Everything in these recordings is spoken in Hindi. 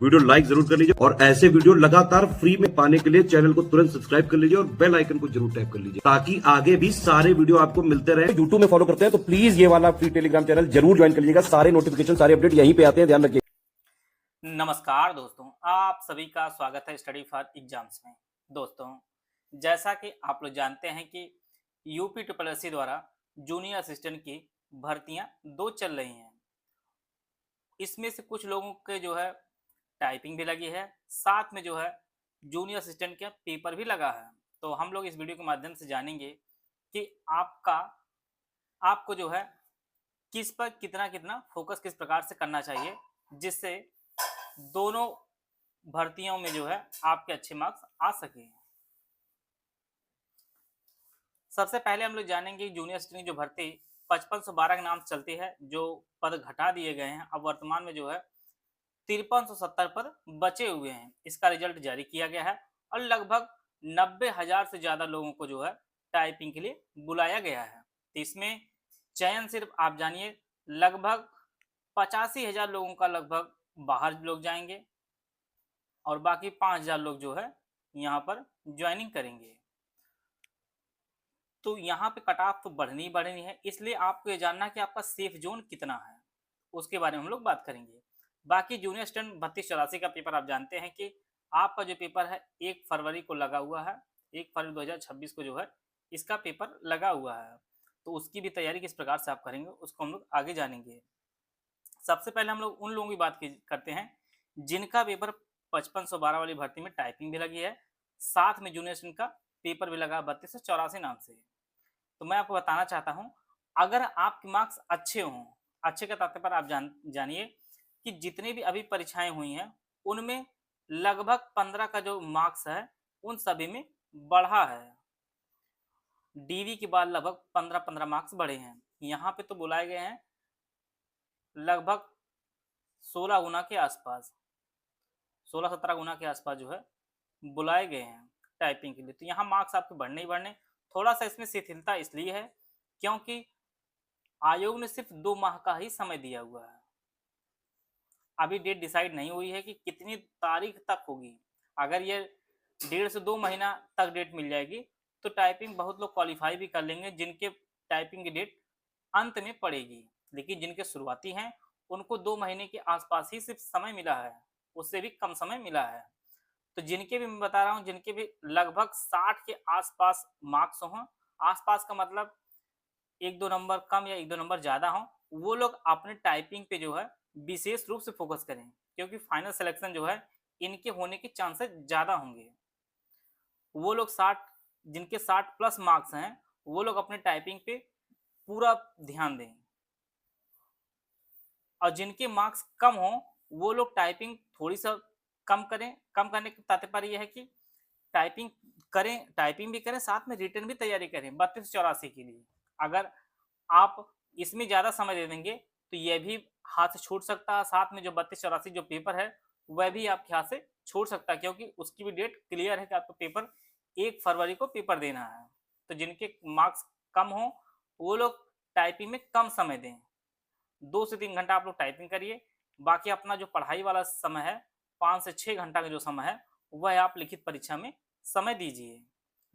वीडियो लाइक जरूर कर लीजिए और ऐसे वीडियो लगातार फ्री में पाने के लिए चैनल को तुरंत सब्सक्राइब कर लीजिए और बेल आइकन को जरूर टैप कर लीजिए ताकि आगे भी सारे वीडियो आपको मिलते रहे। यूट्यूब में फॉलो करते हैं तो प्लीज ये वाला फ्री टेलीग्राम चैनल जरूर ज्वाइन कर लीजिएगा। सारे नोटिफिकेशन सारे अपडेट यहीं पे आते हैं, ध्यान रखिए। नमस्कार दोस्तों, आप सभी का स्वागत है स्टडी फॉर एग्जाम्स में। दोस्तों, जैसा कि आप लोग जानते हैं कि यूपी ट्रिपल द्वारा जूनियर असिस्टेंट की भर्तियां 2 चल रही हैं। इसमें से कुछ लोगों के जो है टाइपिंग भी लगी है, साथ में जो है जूनियर असिस्टेंट का पेपर भी लगा है। तो हम लोग इस वीडियो के माध्यम से जानेंगे कि आपको जो है किस पर कितना कितना फोकस किस प्रकार से करना चाहिए, जिससे दोनों भर्तियों में जो है आपके अच्छे मार्क्स आ सके। सबसे पहले हम लोग जानेंगे जूनियर असिस्टेंट की जो भर्ती 5512 के नाम से चलती है, जो पद घटा दिए गए हैं। अब वर्तमान में जो है 5370 पद बचे हुए हैं। इसका रिजल्ट जारी किया गया है और लगभग 90,000 से ज्यादा लोगों को जो है टाइपिंग के लिए बुलाया गया है। तो इसमें चयन सिर्फ आप जानिए लगभग 85,000 लोगों का लगभग बाहर लोग जाएंगे और बाकी 5,000 लोग जो है यहाँ पर ज्वाइनिंग करेंगे। तो यहाँ पे कट ऑफ तो बढ़नी बढ़नी है, इसलिए आपको ये जानना है कि आपका सेफ जोन कितना है, उसके बारे में हम लोग बात करेंगे। बाकी जूनियर असिस्टेंट 3284 का पेपर आप जानते हैं कि आपका जो पेपर है 1 फरवरी को लगा हुआ है। 1 फरवरी 2026 को जो है इसका पेपर लगा हुआ है। तो उसकी भी तैयारी किस प्रकार से आप करेंगे उसको हम लोग आगे जानेंगे। सबसे पहले हम लोग उन लोगों की बात करते हैं जिनका पेपर 5512 वाली भर्ती में टाइपिंग भी लगी है, साथ में जूनियर असिस्टेंट का पेपर भी लगा 3284 नाम से। तो मैं आपको बताना चाहता हूं, अगर आपके मार्क्स अच्छे हों, अच्छे का तात्पर्य आप जानिए कि जितनी भी अभी परीक्षाएं हुई हैं उनमें लगभग 15 का जो मार्क्स है उन सभी में बढ़ा है। डीवी के बाद लगभग 15-15 मार्क्स बढ़े हैं। यहाँ पे तो बुलाए गए हैं लगभग 16 गुना के आसपास, 16-17 गुना के आसपास जो है बुलाए गए हैं टाइपिंग के लिए। तो यहाँ मार्क्स आपके बढ़ने ही बढ़ने। थोड़ा सा इसमें शिथिलता इसलिए है क्योंकि आयोग ने सिर्फ 2 माह का ही समय दिया हुआ है। अभी डेट डिसाइड नहीं हुई है कि कितनी तारीख तक होगी। अगर ये 1.5 से 2 महीना तक डेट मिल जाएगी तो टाइपिंग बहुत लोग क्वालिफाई भी कर लेंगे, जिनके टाइपिंग की डेट अंत में पड़ेगी। लेकिन जिनके शुरुआती हैं उनको 2 महीने के आसपास ही सिर्फ समय मिला है, उससे भी कम समय मिला है। तो जिनके भी मैं बता रहा हूँ, जिनके भी लगभग 60 के आसपास मार्क्स हों, आसपास का मतलब 1-2 नंबर कम या 1-2 नंबर ज़्यादा हों, वो लोग अपने टाइपिंग पे जो है विशेष रूप से फोकस करें, क्योंकि फाइनल सिलेक्शन जो है इनके होने के चांसेस ज़्यादा होंगे। वो लोग 60, जिनके 60 प्लस मार्क्स हैं, वो लोग अपने टाइपिंग पे पूरा ध्यान दें, और जिनके मार्क्स कम हों वो लोग टाइपिंग थोड़ी सा कम करें। कम करने का तात्पर्य यह है कि टाइपिंग करें, टाइपिंग भी करें, साथ में रिटर्न भी तैयारी करें 3284 के लिए। अगर आप इसमें ज़्यादा समय दे देंगे तो यह भी हाथ से छूट सकता है, साथ में जो 3284 जो पेपर है वह भी आपके हाथ से छूट सकता है, क्योंकि उसकी भी डेट क्लियर है कि आपको पेपर 1 फरवरी को पेपर देना है। तो जिनके मार्क्स कम हो वो लोग टाइपिंग में कम समय दें, 2 से 3 घंटा आप लोग टाइपिंग करिए। बाकी अपना जो पढ़ाई वाला समय है 5 से 6 घंटा का जो समय है वह आप लिखित परीक्षा में समय दीजिए,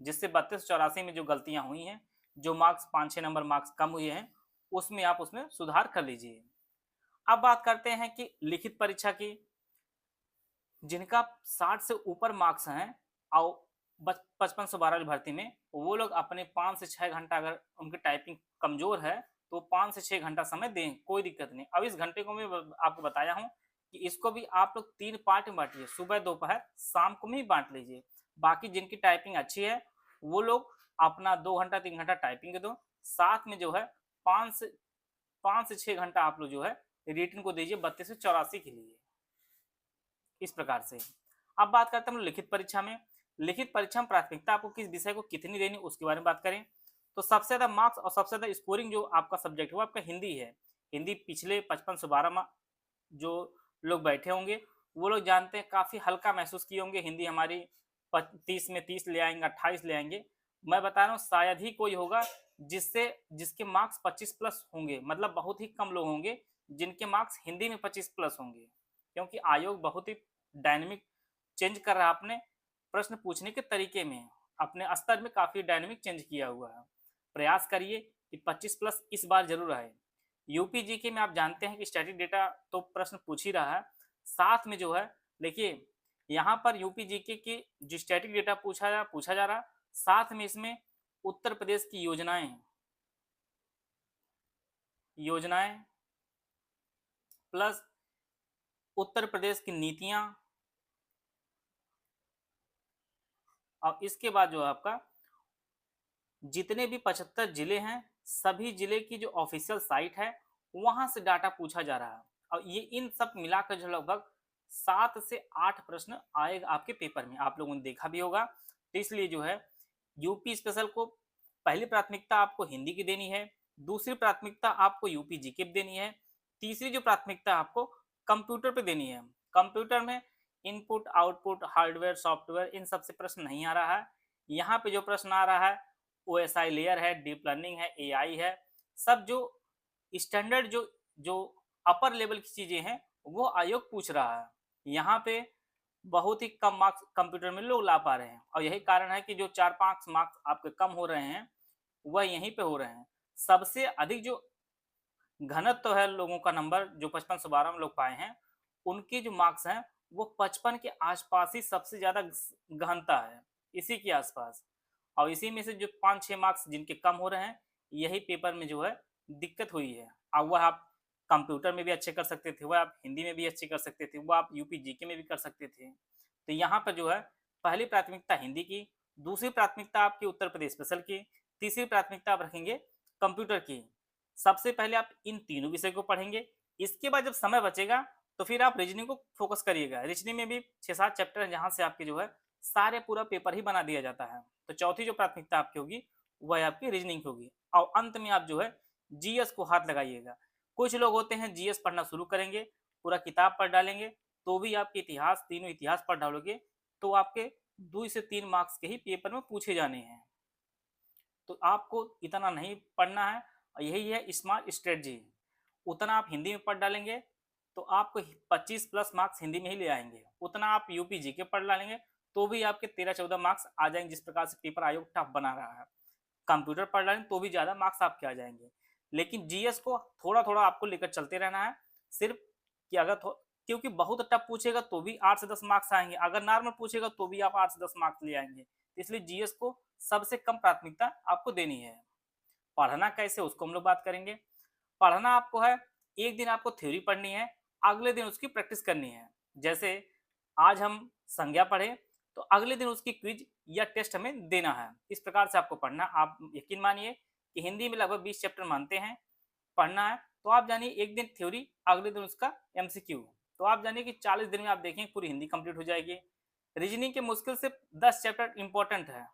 जिससे 3284 में जो गलतियां हुई हैं, जो मार्क्स 5-6 नंबर मार्क्स कम हुए हैं, उसमें आप उसमें सुधार कर लीजिए। अब बात करते हैं कि लिखित परीक्षा की। जिनका 60 से ऊपर मार्क्स हैं और 5512 वाली भर्ती में, वो लोग अपने 5 से 6 घंटा, अगर उनकी टाइपिंग कमजोर है तो 5 से 6 घंटा समय दें, कोई दिक्कत नहीं। अब इस घंटे को मैं आपको बताया हूँ कि इसको भी आप लोग 3 पार्ट में बांटिए, सुबह, दोपहर, शाम को भी बांट लीजिए। बाकी जिनकी टाइपिंग अच्छी है वो लोग अपना 2 घंटा 3 घंटा टाइपिंग दो, साथ में जो है 5 से 6 घंटा आप लोग जो है रिटन को दीजिए 3284 के लिए। इस प्रकार से अब बात करते हैं हम लिखित परीक्षा में। लिखित परीक्षा में प्राथमिकता आपको किस विषय को कितनी देनी उसके बारे में बात करें तो सबसे ज्यादा मार्क्स और सबसे ज्यादा स्कोरिंग जो आपका सब्जेक्ट है वो आपका हिंदी है। हिंदी पिछले 5512 जो लोग बैठे होंगे वो लोग जानते हैं, काफी हल्का महसूस किए होंगे। हिंदी हमारी 30 में 30 ले आएंगे, 28 ले आएंगे। मैं बता रहा हूँ शायद ही कोई होगा जिसके मार्क्स 25 प्लस होंगे, मतलब बहुत ही कम लोग होंगे जिनके मार्क्स हिंदी में 25 प्लस होंगे। क्योंकि आयोग बहुत ही डायनेमिक चेंज कर रहा है अपने प्रश्न पूछने के तरीके में, अपने स्तर में काफ़ी डायनेमिक चेंज किया हुआ है। प्रयास करिए कि 25 प्लस इस बार ज़रूर आए। यूपी जीके में आप जानते हैं कि स्टैटिक डेटा तो प्रश्न पूछ ही रहा है, साथ में जो है देखिए यहाँ पर यूपी जीके की जो स्टैटिक डेटा पूछा जा रहा, साथ में इसमें उत्तर प्रदेश की योजनाएं प्लस उत्तर प्रदेश की नीतियां, और इसके बाद जो है आपका जितने भी 75 जिले हैं, सभी जिले की जो ऑफिशियल साइट है वहां से डाटा पूछा जा रहा है, और ये इन सब मिलाकर जो लगभग 7 से 8 प्रश्न आएगा आपके पेपर में, आप लोगों ने देखा भी होगा। तो इसलिए जो है यूपी स्पेशल को पहली प्राथमिकता आपको हिंदी की देनी है, दूसरी प्राथमिकता आपको यूपी जीके पे देनी है, तीसरी जो प्राथमिकता आपको कंप्यूटर पे देनी है। कंप्यूटर में input output hardware software in सब से प्रश्न नहीं आ रहा है। यहाँ पे जो प्रश्न आ रहा है ओएसआई लेयर है, डीप लर्निंग है, एआई है, सब जो स्टैंडर्ड जो जो अपर लेवल की चीजें हैं वो आयोग पूछ रहा है। यहाँ पे बहुत ही कम मार्क्स कंप्यूटर में लोग ला पा रहे हैं, और यही कारण है कि जो 4-5 मार्क्स आपके कम हो रहे हैं वह यहीं पे हो रहे हैं। सबसे अधिक जो घनत्व तो है लोगों का नंबर जो 5512 में लोग पाए हैं, उनके जो मार्क्स हैं वो 55 के आसपास ही सबसे ज्यादा गहनता है, इसी के आसपास। और इसी में से जो 5-6 मार्क्स जिनके कम हो रहे हैं, यही पेपर में जो है दिक्कत हुई है। अब वह आप कंप्यूटर में भी अच्छे कर सकते थे, वह आप हिंदी में भी अच्छे कर सकते थे, वह आप यूपी जीके में भी कर सकते थे। तो यहाँ पर जो है पहली प्राथमिकता हिंदी की, दूसरी प्राथमिकता आपकी उत्तर प्रदेश स्पेशल की, तीसरी प्राथमिकता आप रखेंगे कंप्यूटर की। सबसे पहले आप इन तीनों विषय को पढ़ेंगे, इसके बाद जब समय बचेगा तो फिर आप रीजनिंग को फोकस करिएगा। रीजनिंग में भी 6-7 चैप्टर हैं जहाँ से आपके जो है सारे पूरा पेपर ही बना दिया जाता है। तो चौथी जो प्राथमिकता आपकी होगी वह आपकी रीजनिंग की होगी, और अंत में आप जो है जीएस को हाथ लगाइएगा। कुछ लोग होते हैं जीएस पढ़ना शुरू करेंगे, पूरा किताब पढ़ डालेंगे, तो भी आपके इतिहास तीनों इतिहास पढ़ डालोगे तो आपके 2 से 3 मार्क्स के ही पेपर में पूछे जाने हैं। तो आपको इतना नहीं पढ़ना है, और यही है स्मार्ट स्ट्रेटजी। उतना आप हिंदी में पढ़ डालेंगे तो आपको 25 प्लस मार्क्स हिंदी में ही ले आएंगे, उतना आप यूपी जीके पढ़ डालेंगे तो भी आपके 13-14 मार्क्स आ जाएंगे, जिस प्रकार से पेपर आयोग टफ बना रहा है। कंप्यूटर पढ़ डालेंगे तो भी ज़्यादा मार्क्स आपके आ जाएंगे। लेकिन जीएस को थोड़ा थोड़ा आपको लेकर चलते रहना है, सिर्फ कि अगर क्योंकि बहुत टफ पूछेगा तो भी 8 से 10 मार्क्स आएंगे, अगर नॉर्मल पूछेगा तो भी आप 8 से 10 मार्क्स ले आएंगे। इसलिए जीएस को सबसे कम प्राथमिकता आपको देनी है। पढ़ना कैसे उसको हम लोग बात करेंगे। पढ़ना आपको है, एक दिन आपको थ्योरी पढ़नी है, अगले दिन उसकी प्रैक्टिस करनी है। जैसे आज हम संज्ञा पढ़े तो अगले दिन उसकी क्विज या टेस्ट हमें देना है, इस प्रकार से आपको पढ़ना। आप यकीन मानिए कि हिंदी में लगभग 20 चैप्टर मानते हैं पढ़ना है, तो आप जानिए एक दिन थ्योरी अगले दिन उसका एमसीक्यू, तो आप जानिए कि 40 दिन में आप देखेंगे पूरी हिंदी कंप्लीट हो जाएगी। रीजनिंग के मुश्किल से 10 चैप्टर इंपॉर्टेंट है,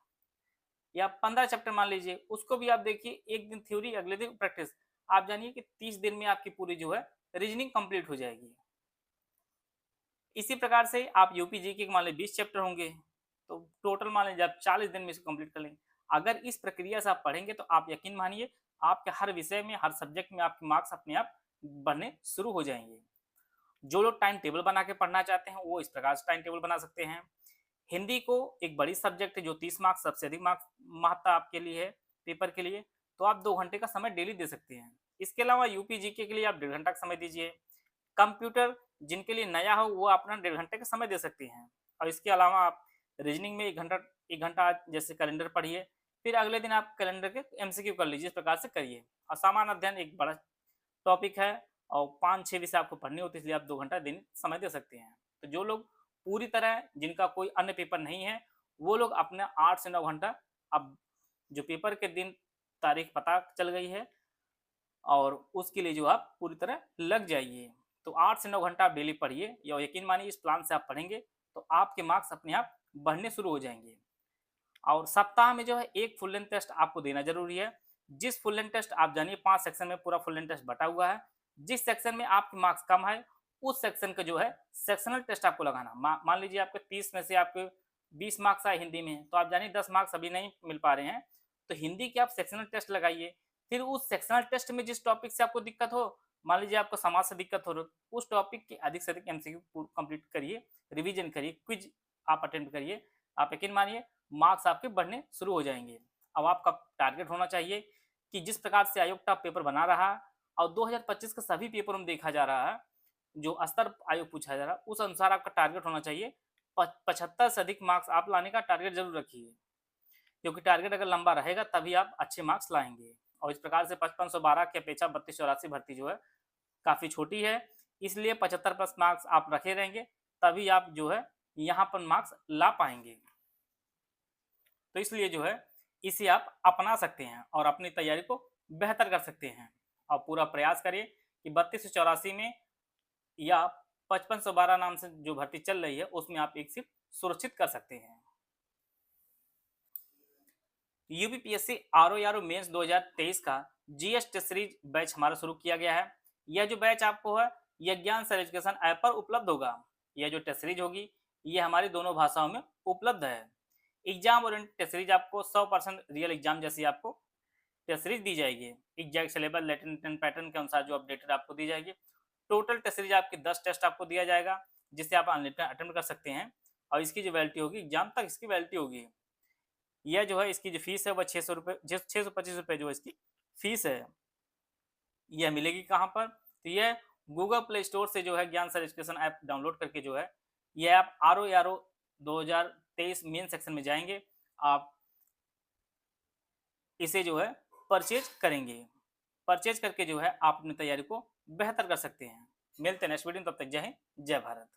या 15 चैप्टर मान लीजिए, उसको भी आप देखिए, एक दिन थ्योरी अगले दिन प्रैक्टिस, आप जानिए कि 30 दिन में आपकी पूरी जो है रीजनिंग कंप्लीट हो जाएगी। इसी प्रकार से आप यूपी जीके के मान लीजिए 20 चैप्टर होंगे, तो टोटल मान लीजिए आप 40 दिन में इसको कंप्लीट कर लेंगे। अगर इस प्रक्रिया से आप पढ़ेंगे तो आप यकीन मानिए आपके हर विषय में हर सब्जेक्ट में आपके मार्क्स अपने आप बढ़ने शुरू हो जाएंगे। जो लोग टाइम टेबल बना के पढ़ना चाहते हैं वो इस प्रकार से टाइम टेबल बना सकते हैं। हिंदी को एक बड़ी सब्जेक्ट है जो 30 मार्क्स सबसे अधिक मार्क्स महत्ता आपके लिए है पेपर के लिए, तो आप 2 घंटे का समय डेली दे सकते हैं। इसके अलावा यूपी जीके के लिए आप 1.5 घंटा का समय दीजिए। कंप्यूटर जिनके लिए नया हो वो अपना 1.5 घंटे का समय दे सकते हैं, और इसके अलावा आप रीजनिंग में 1 घंटा जैसे कैलेंडर पढ़िए, फिर अगले दिन आप कैलेंडर के एमसीक्यू कर लीजिए, इस प्रकार से करिए। और सामान्य अध्ययन एक बड़ा टॉपिक है और 5-6 विषय आपको पढ़नी होती है, इसलिए आप 2 घंटा दिन समय दे सकते हैं। तो जो लोग पूरी तरह जिनका कोई अन्य पेपर नहीं है वो लोग अपने 8 से 9 घंटा, अब जो पेपर के दिन तारीख पता चल गई है और उसके लिए जो आप पूरी तरह लग जाइए। तो 8 से 9 घंटा आप डेली पढ़िए, या यकीन मानिए इस प्लान से आप पढ़ेंगे तो आपके मार्क्स अपने आप बढ़ने शुरू हो जाएंगे। और सप्ताह में जो है एक फुल लेंथ टेस्ट आपको देना जरूरी है। जिस फुल लेंथ टेस्ट आप जानिए 5 सेक्शन में पूरा फुल लेंथ टेस्ट बटा हुआ है, जिस सेक्शन में आपके मार्क्स कम है उस सेक्शन का जो है सेक्शनल टेस्ट आपको लगाना। मान लीजिए आपके 30 में से आपके 20 मार्क्स आए हिंदी में, तो आप जानिए 10 मार्क्स अभी नहीं मिल पा रहे हैं, तो हिंदी के आप सेक्शनल टेस्ट लगाइए। फिर उस सेक्शनल टेस्ट में जिस टॉपिक से आपको दिक्कत हो मान लीजिए आपको समाज से दिक्कत हो रही है, उस टॉपिक के अधिक से अधिक एमसीक्यू कंप्लीट करिए, रिवीजन करिए, क्विज आप अटेम्प्ट करिए, आप यकीन मानिए मार्क्स आपके बढ़ने शुरू हो जाएंगे। अब आपका टारगेट होना चाहिए कि जिस प्रकार से आयोग टॉप पेपर बना रहा है और 2025 का सभी पेपर में देखा जा रहा है, जो स्तर आयोग पूछा जा रहा है उस अनुसार आपका टारगेट होना चाहिए। 75 से अधिक मार्क्स आप लाने का टारगेट जरूर रखिए, क्योंकि टारगेट अगर लंबा रहेगा तभी आप अच्छे मार्क्स लाएंगे। और इस प्रकार से 5512 की अपेक्षा 3284 भर्ती जो है काफ़ी छोटी है, इसलिए 75 प्लस मार्क्स आप रखे रहेंगे तभी आप जो है यहाँ पर मार्क्स ला पाएंगे। तो इसलिए जो है इसे आप अपना सकते हैं और अपनी तैयारी को बेहतर कर सकते हैं और पूरा प्रयास करिए कि 3284 में या 5512 नाम से जो भर्ती चल रही है उसमें आप एक सीट सुरक्षित कर सकते हैं। यूपीपीएससी आरओ मेंस 2023 का जीएस टेस्ट सीरीज बैच हमारा शुरू किया गया है। यह जो बैच आपको है यह ज्ञान सर एजुकेशन ऐप पर उपलब्ध होगा। यह जो टेस्ट सीरीज होगी ये हमारी दोनों भाषाओं में उपलब्ध है। एग्जाम ओरिएंटेड टेस्ट सीरीज आपको 100% रियल एग्जाम जैसी आपको टेस्ट सीरीज दी जाएगी। एग्जैक्ट सिलेबस लेटेंट पैटर्न के अनुसार जो अपडेटेड आपको दी जाएगी। टोटल टेस्ट सीरीज आपकी 10 टेस्ट आपको दिया जाएगा जिससे आप अनलिमिटेड अटेम्प्ट कर सकते हैं और इसकी जो वैलिडिटी होगी एग्जाम तक इसकी वैलिडिटी होगी। यह जो है इसकी जो फीस है वह 600 रुपये 625 रुपये जो इसकी फीस है। यह मिलेगी कहाँ पर? तो यह गूगल प्ले स्टोर से जो है ज्ञान सर एजुकेशन ऐप डाउनलोड करके जो है यह आप आरओ 2023 मेन सेक्शन में जाएंगे, आप इसे जो है परचेज करेंगे। परचेज करके जो है आप अपनी तैयारी को बेहतर कर सकते हैं। मिलते हैं नेक्स्ट वीडियो में, तब तक जय हिंद जय भारत।